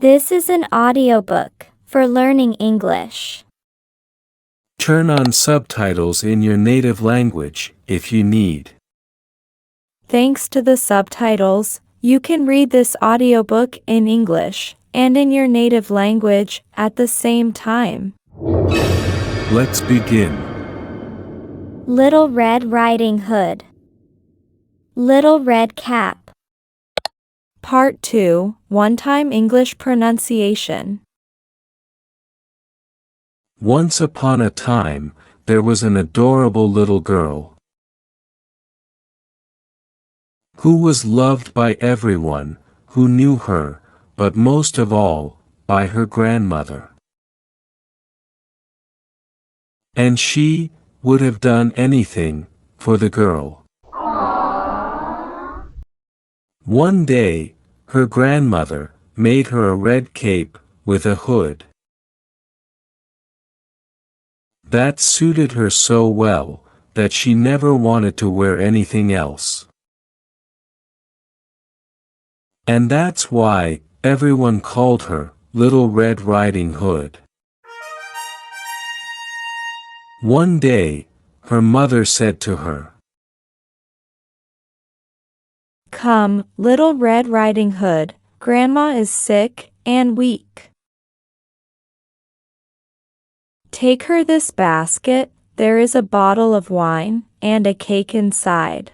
This is an audiobook for learning English. Turn on subtitles in your native language if you need. Thanks to the subtitles, you can read this audiobook in English and in your native language at the same time. Let's begin. Little Red Riding Hood. Little Red Cap. Part 2, One-Time English Pronunciation. Once upon a time, there was an adorable little girl who was loved by everyone who knew her, but most of all, by her grandmother. And she would have done anything for the girl. One day, her grandmother made her a red cape with a hood that suited her so well that she never wanted to wear anything else. And that's why everyone called her Little Red Riding Hood. One day, her mother said to her, "Come, Little Red Riding Hood, Grandma is sick and weak. Take her this basket, there is a bottle of wine and a cake inside.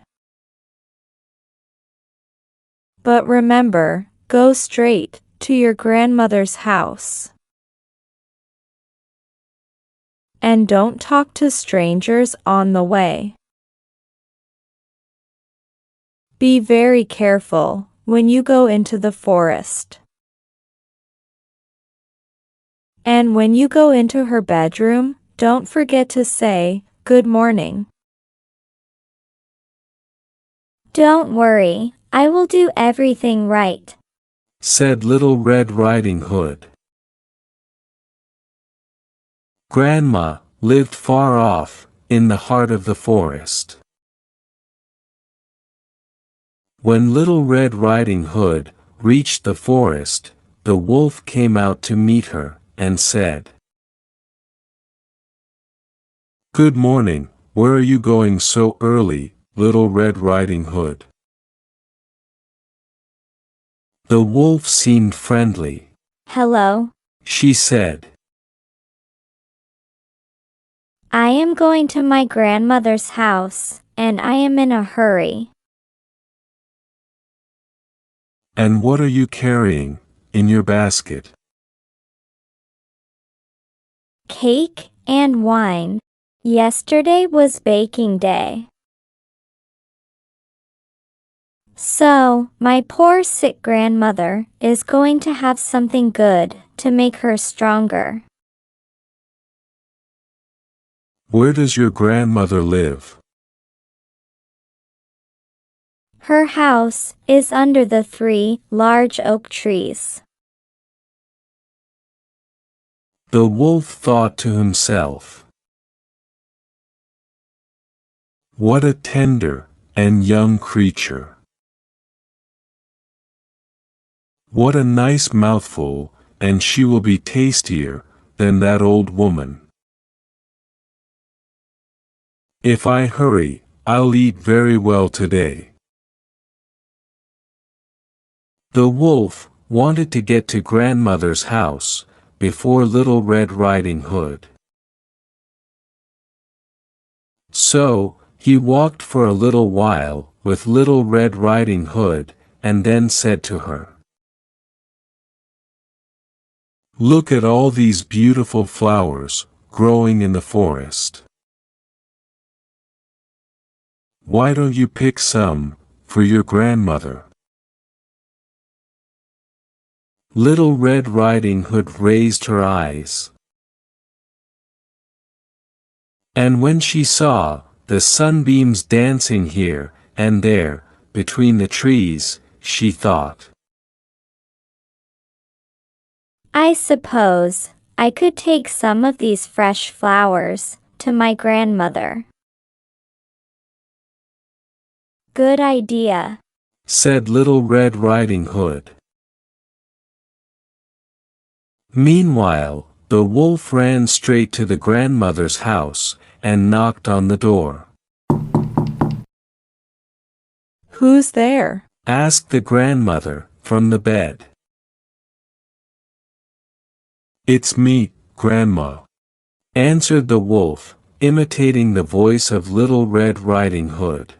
But remember, go straight to your grandmother's house. And don't talk to strangers on the way. Be very careful when you go into the forest. And when you go into her bedroom, don't forget to say, 'Good morning.'" Don't worry, I will do everything right, said Little Red Riding Hood. Grandma lived far off, in the heart of the forest. When Little Red Riding Hood reached the forest, the wolf came out to meet her, and said, "Good morning, where are you going so early, Little Red Riding Hood?" The wolf seemed friendly. Hello, She said, I am going to my grandmother's house, and I am in a hurry. "And what are you carrying in your basket?" Cake and wine. Yesterday was baking day. So, my poor sick grandmother is going to have something good to make her stronger. Where does your grandmother live? Her house is under the 3 large oak trees. The wolf thought to himself, "What a tender and young creature. What a nice mouthful, and she will be tastier than that old woman. If I hurry, I'll eat very well today." The wolf wanted to get to grandmother's house before Little Red Riding Hood. So, he walked for a little while with Little Red Riding Hood, and then said to her, "Look at all these beautiful flowers growing in the forest. Why don't you pick some for your grandmother?" Little Red Riding Hood raised her eyes. And when she saw the sunbeams dancing here and there between the trees, she thought, I suppose I could take some of these fresh flowers to my grandmother. Good idea, said Little Red Riding Hood. Meanwhile, the wolf ran straight to the grandmother's house, and knocked on the door. Who's there? Asked the grandmother, from the bed. It's me, Grandma, answered the wolf, imitating the voice of Little Red Riding Hood.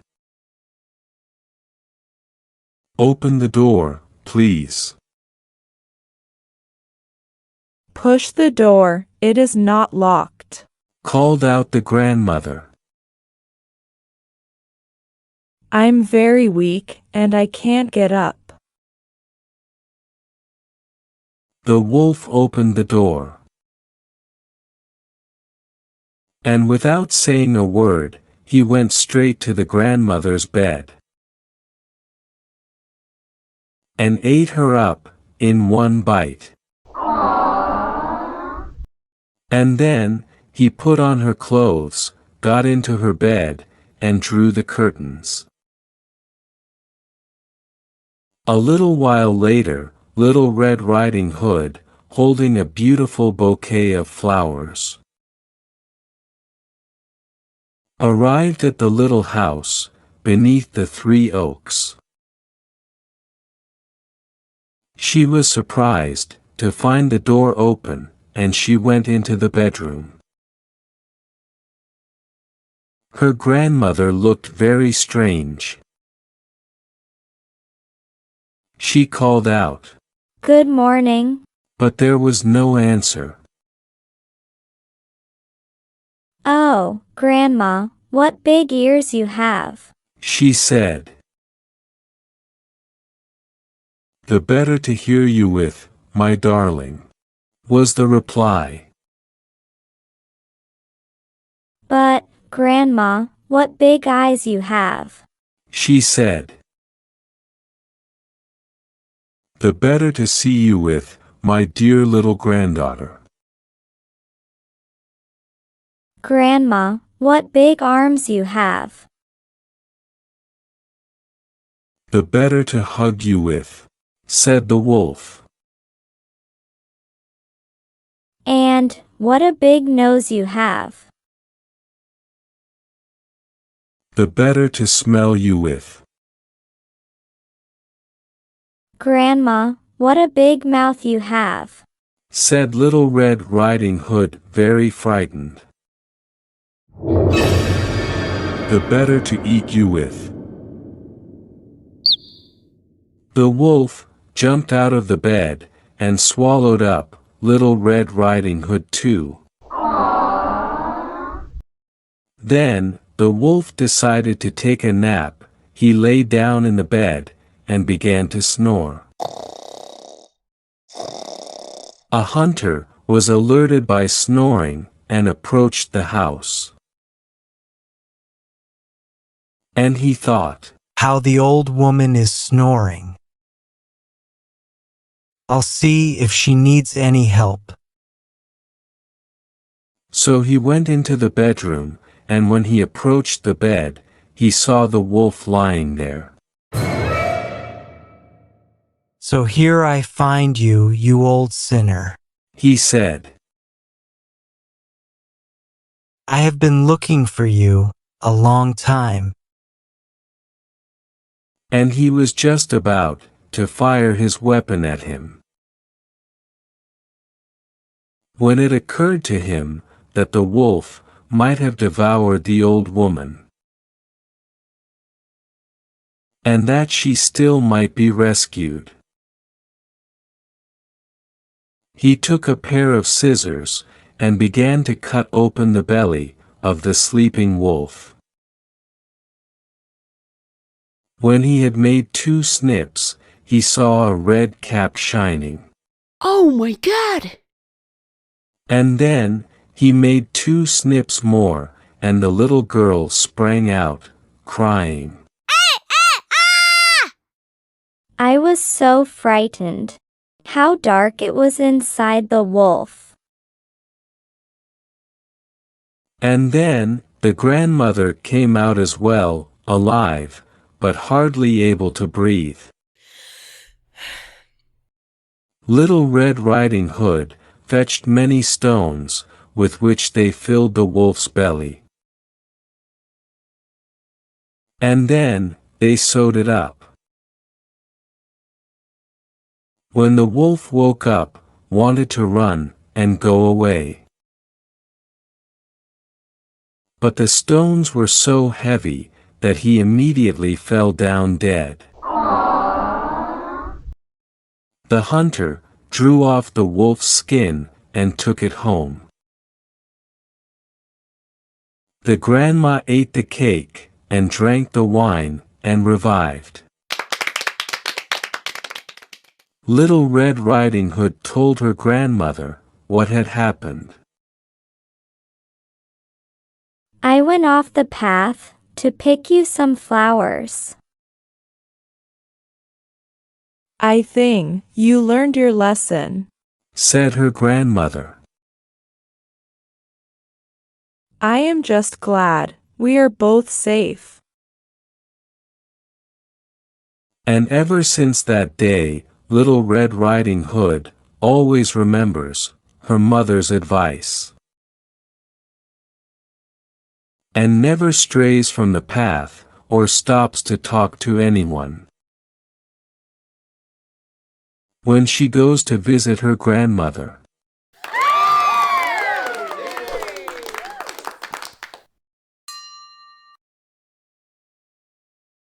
Open the door, please. Push the door, it is not locked, Called out the grandmother. I'm very weak and I can't get up. The wolf opened the door. And without saying a word, he went straight to the grandmother's bed. And ate her up, in one bite. And then, he put on her clothes, got into her bed, and drew the curtains. A little while later, Little Red Riding Hood, holding a beautiful bouquet of flowers, arrived at the little house, beneath the 3 oaks. She was surprised to find the door open, and she went into the bedroom. Her grandmother looked very strange. She called out, Good morning. but there was no answer. Oh, Grandma, what big ears you have. She said, The better to hear you with, my darling, was the reply. But, Grandma, what big eyes you have. She said, The better to see you with, my dear little granddaughter. Grandma, what big arms you have. The better to hug you with, said the wolf. And, what a big nose you have. The better to smell you with. Grandma, what a big mouth you have. Said Little Red Riding Hood, very frightened. The better to eat you with. The wolf jumped out of the bed, and swallowed up Little Red Riding Hood too. Then, the wolf decided to take a nap. He lay down in the bed, and began to snore. A hunter was alerted by snoring, and approached the house. And he thought, How the old woman is snoring. I'll see if she needs any help. So he went into the bedroom, and when he approached the bed, he saw the wolf lying there. So here I find you, you old sinner. He said, I have been looking for you a long time. and he was just about to fire his weapon at him, when it occurred to him that the wolf might have devoured the old woman, and that she still might be rescued. He took a pair of scissors, and began to cut open the belly of the sleeping wolf. When he had made 2 snips, he saw a red cap shining. Oh my God! And then, he made 2 snips more, and the little girl sprang out, crying. I was so frightened. How dark it was inside the wolf. And then, the grandmother came out as well, alive, but hardly able to breathe. Little Red Riding Hood fetched many stones, with which they filled the wolf's belly. And then, they sewed it up. When the wolf woke up, wanted to run, and go away. But the stones were so heavy, that he immediately fell down dead. The hunter drew off the wolf's skin, and took it home. The grandma ate the cake, and drank the wine, and revived. Little Red Riding Hood told her grandmother what had happened. I went off the path to pick you some flowers. I think you learned your lesson, said her grandmother. I am just glad we are both safe. And ever since that day, Little Red Riding Hood always remembers her mother's advice, and never strays from the path or stops to talk to anyone. When she goes to visit her grandmother,